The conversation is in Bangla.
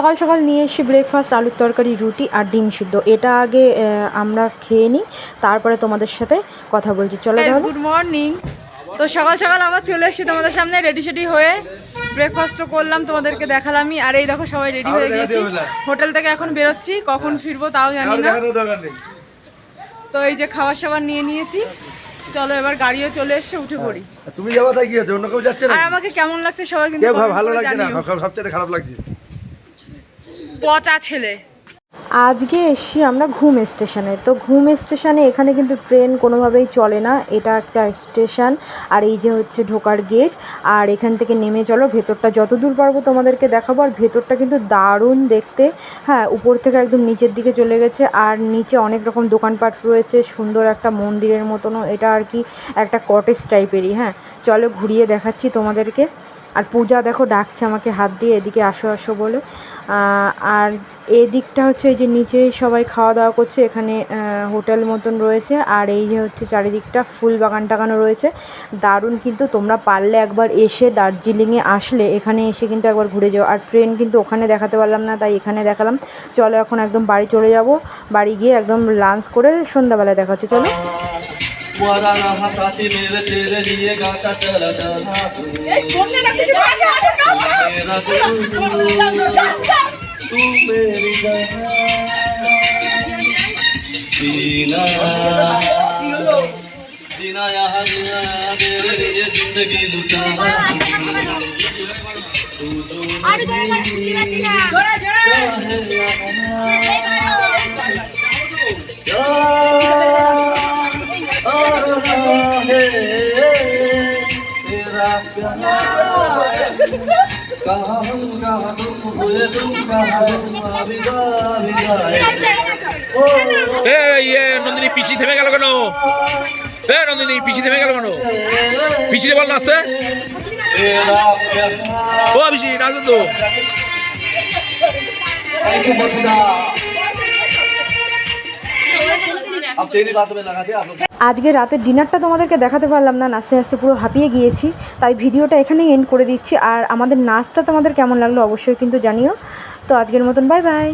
সকাল সকাল নিয়ে এসে ব্রেকফাস্ট আলুর তরকারি, রুটি আর ডিম সিদ্ধ। এটা আগে আমরা খেয়ে নিই, তারপরে তোমাদের সাথে কথা বলছি। চলো গুড মর্নিং। তো সকাল সকাল আবার চলে এসেছি তোমাদের সামনে রেডি সেডি হয়ে, ব্রেকফাস্টও করলাম, তোমাদেরকে দেখালামই। আর এই দেখো সবাই রেডি হয়ে গিয়েছি, হোটেল থেকে এখন বেরোচ্ছি, কখন ফিরবো তাও জানি না। তো এই যে খাবার সাবার নিয়ে নিয়েছি, চলো এবার গাড়িও চলে এসছে, উঠে পড়ি। তুমি যাবা তাই কি আছে, অন্য কেউ যাচ্ছে না। আর আমাকে কেমন লাগছে সবাই কিন্তু ভালো লাগছে না, সবচেয়ে খারাপ লাগছে পচা ছেলে। আজকে এসছি আমরা ঘুম স্টেশনে। তো ঘুম স্টেশনে এখানে কিন্তু ট্রেন কোনোভাবেই চলে না, এটা একটা স্টেশন। আর এই যে হচ্ছে ঢোকার গেট। আর এখান থেকে নেমে চলো, ভেতরটা যতদূর পারবো তোমাদেরকে দেখাবো। আর ভেতরটা কিন্তু দারুণ দেখতে। হ্যাঁ, উপর থেকে একদম নিচের দিকে চলে গেছে, আর নিচে অনেক রকম দোকানপাট রয়েছে, সুন্দর একটা মন্দিরের মতনও। এটা আর কি একটা কটেজ টাইপেরই। হ্যাঁ, চলো ঘুরিয়ে দেখাচ্ছি তোমাদেরকে। আর পূজা দেখো ডাকছে আমাকে হাত দিয়ে, এদিকে আসো আসো বলে। আর এই দিকটা হচ্ছে এই যে নিচে সবাই খাওয়া দাওয়া করছে, এখানে হোটেল মতন রয়েছে। আর এই যে হচ্ছে চারিদিকটা ফুল বাগান টাগানো রয়েছে, দারুণ। কিন্তু তোমরা পারলে একবার এসে দার্জিলিংয়ে আসলে এখানে এসে কিন্তু একবার ঘুরে যাও। আর ট্রেন কিন্তু ওখানে দেখাতে পারলাম না, তাই এখানে দেখালাম। চলো এখন একদম বাড়ি চলে যাব, বাড়ি গিয়ে একদম লাঞ্চ করে সন্ধ্যাবেলায় দেখা হচ্ছে। চলো নন্দিনী পিছিয়ে থেমে গেল কেন? নন্দিনী পিছিয়ে থেমে গেল কেন? পিছিয়ে বল নাচতে। ও পিছিয়ে নাচো তো। আজকে রাতের ডিনারটা তোমাদেরকে দেখাতে পারলাম না, নাচতে নাচতে পুরো হাঁপিয়ে গিয়েছি, তাই ভিডিওটা এখানেই এন্ড করে দিচ্ছি। আর আমাদের নাচটা তোমাদের কেমন লাগলো অবশ্যই কিন্তু জানিও। তো আজকের মতন বাই বাই।